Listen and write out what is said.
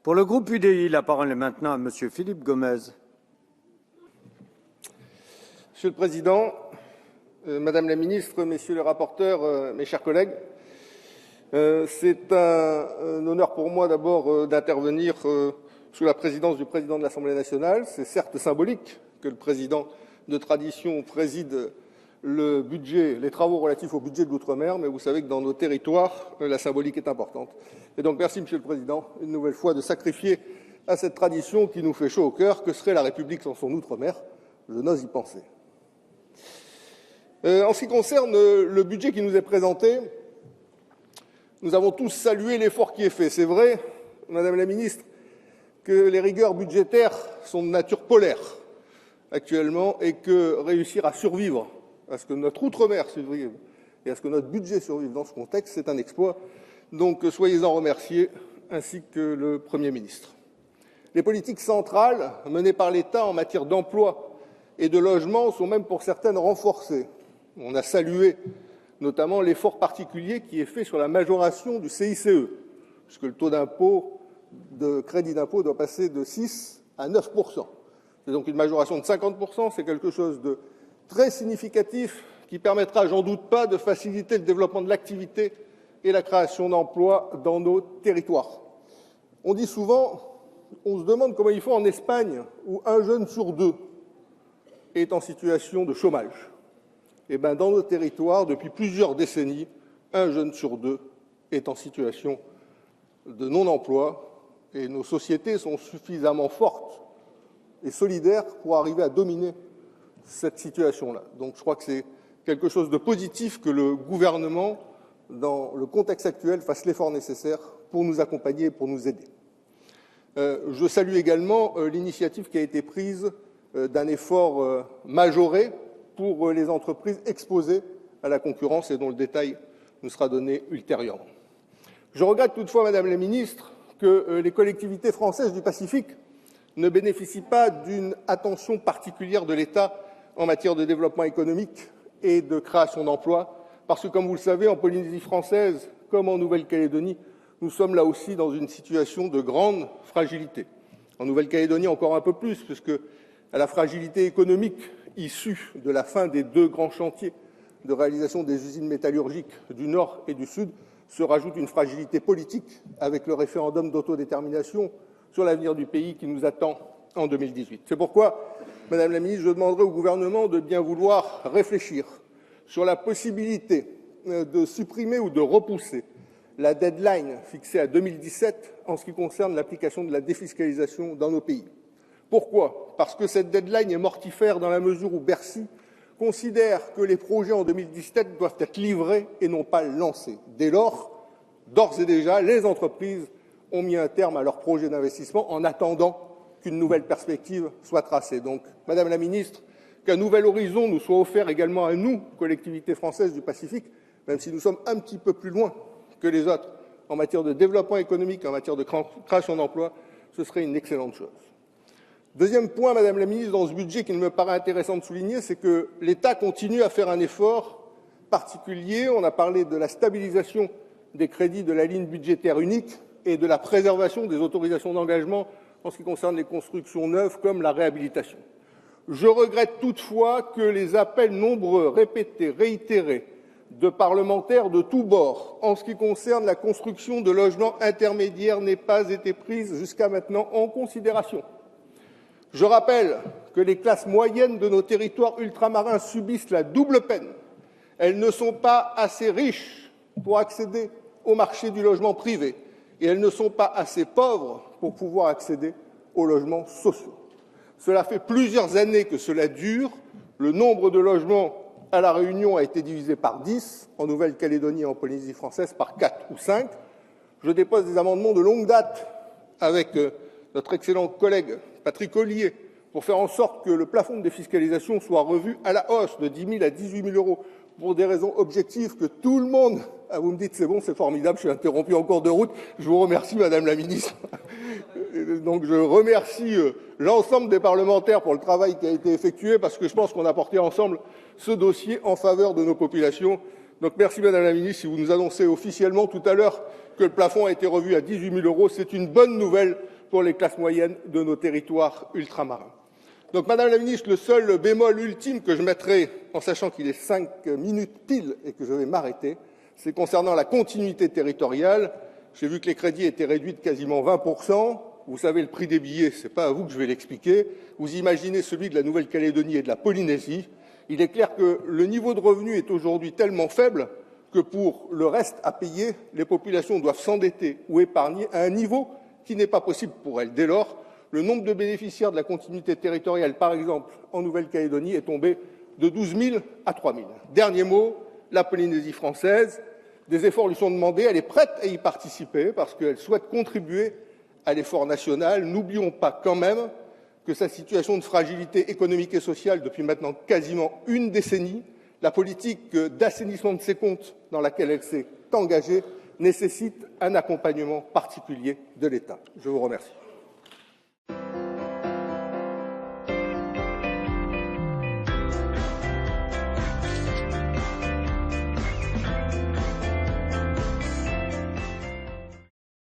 Pour le groupe UDI, la parole est maintenant à Monsieur Philippe Gomez. Monsieur le Président, Madame la Ministre, Messieurs les rapporteurs, mes chers collègues, c'est un honneur pour moi d'abord d'intervenir sous la présidence du Président de l'Assemblée nationale. C'est certes symbolique que le Président de tradition préside les travaux relatifs au budget de l'Outre-mer, mais vous savez que dans nos territoires, la symbolique est importante. Et donc merci, Monsieur le Président, une nouvelle fois de sacrifier à cette tradition qui nous fait chaud au cœur. Que serait la République sans son Outre-mer? Je n'ose y penser. En ce qui concerne le budget qui nous est présenté, nous avons tous salué l'effort qui est fait. C'est vrai, Madame la Ministre, que les rigueurs budgétaires sont de nature polaire actuellement et que réussir à survivre, à ce que notre Outre-mer survive et à ce que notre budget survive dans ce contexte, c'est un exploit. Donc soyez-en remerciés, ainsi que le Premier ministre. Les politiques centrales menées par l'État en matière d'emploi et de logement sont même pour certaines renforcées. On a salué notamment l'effort particulier qui est fait sur la majoration du CICE, puisque le taux d'impôt, de crédit d'impôt doit passer de 6 à 9%. C'est donc une majoration de 50%, c'est quelque chose de très significatif qui permettra, j'en doute pas, de faciliter le développement de l'activité et la création d'emplois dans nos territoires. On dit souvent, on se demande comment ils font en Espagne, où un jeune sur deux est en situation de chômage. Eh bien, dans nos territoires, depuis plusieurs décennies, un jeune sur deux est en situation de non-emploi et nos sociétés sont suffisamment fortes et solidaires pour arriver à dominer cette situation-là. Donc je crois que c'est quelque chose de positif que le gouvernement, dans le contexte actuel, fasse l'effort nécessaire pour nous accompagner et pour nous aider. Je salue également l'initiative qui a été prise d'un effort majoré pour les entreprises exposées à la concurrence et dont le détail nous sera donné ultérieurement. Je regrette toutefois, Madame la Ministre, que les collectivités françaises du Pacifique ne bénéficient pas d'une attention particulière de l'État en matière de développement économique et de création d'emplois, parce que, comme vous le savez, en Polynésie française comme en Nouvelle-Calédonie, nous sommes là aussi dans une situation de grande fragilité. En Nouvelle-Calédonie, encore un peu plus, puisque à la fragilité économique issue de la fin des deux grands chantiers de réalisation des usines métallurgiques du Nord et du Sud se rajoute une fragilité politique avec le référendum d'autodétermination sur l'avenir du pays qui nous attend en 2018. C'est pourquoi, Madame la Ministre, je demanderai au gouvernement de bien vouloir réfléchir sur la possibilité de supprimer ou de repousser la deadline fixée à 2017 en ce qui concerne l'application de la défiscalisation dans nos pays. Pourquoi? Parce que cette deadline est mortifère dans la mesure où Bercy considère que les projets en 2017 doivent être livrés et non pas lancés. Dès lors, d'ores et déjà, les entreprises ont mis un terme à leurs projets d'investissement en attendant qu'une nouvelle perspective soit tracée. Donc, Madame la Ministre, qu'un nouvel horizon nous soit offert également à nous, collectivités françaises du Pacifique, même si nous sommes un petit peu plus loin que les autres en matière de développement économique, en matière de création d'emplois, ce serait une excellente chose. Deuxième point, Madame la Ministre, dans ce budget qu'il me paraît intéressant de souligner, c'est que l'État continue à faire un effort particulier. On a parlé de la stabilisation des crédits de la ligne budgétaire unique et de la préservation des autorisations d'engagement en ce qui concerne les constructions neuves comme la réhabilitation. Je regrette toutefois que les appels nombreux, répétés, réitérés de parlementaires de tous bords en ce qui concerne la construction de logements intermédiaires n'aient pas été pris jusqu'à maintenant en considération. Je rappelle que les classes moyennes de nos territoires ultramarins subissent la double peine. Elles ne sont pas assez riches pour accéder au marché du logement privé et elles ne sont pas assez pauvres pour pouvoir accéder aux logements sociaux. Cela fait plusieurs années que cela dure. Le nombre de logements à La Réunion a été divisé par 10, en Nouvelle-Calédonie et en Polynésie française par 4 ou 5. Je dépose des amendements de longue date avec notre excellent collègue Patrick Ollier pour faire en sorte que le plafond de défiscalisation soit revu à la hausse de 10 000 à 18 000 euros pour des raisons objectives que tout le monde... Ah, vous me dites c'est bon, c'est formidable, je suis interrompu en cours de route. Je vous remercie, Madame la Ministre. Donc je remercie l'ensemble des parlementaires pour le travail qui a été effectué parce que je pense qu'on a porté ensemble ce dossier en faveur de nos populations. Donc merci Madame la Ministre, si vous nous annoncez officiellement tout à l'heure que le plafond a été revu à 18 000 €, c'est une bonne nouvelle pour les classes moyennes de nos territoires ultramarins. Donc Madame la Ministre, le seul bémol ultime que je mettrai, en sachant qu'il est 5 minutes pile et que je vais m'arrêter, c'est concernant la continuité territoriale. J'ai vu que les crédits étaient réduits de quasiment 20%. Vous savez, le prix des billets, ce n'est pas à vous que je vais l'expliquer. Vous imaginez celui de la Nouvelle-Calédonie et de la Polynésie. Il est clair que le niveau de revenu est aujourd'hui tellement faible que pour le reste à payer, les populations doivent s'endetter ou épargner à un niveau qui n'est pas possible pour elles. Dès lors, le nombre de bénéficiaires de la continuité territoriale, par exemple en Nouvelle-Calédonie, est tombé de 12 000 à 3 000. Dernier mot, la Polynésie française. Des efforts lui sont demandés, elle est prête à y participer parce qu'elle souhaite contribuer à l'effort national. N'oublions pas quand même que sa situation de fragilité économique et sociale depuis maintenant quasiment une décennie, la politique d'assainissement de ses comptes dans laquelle elle s'est engagée nécessite un accompagnement particulier de l'État. Je vous remercie.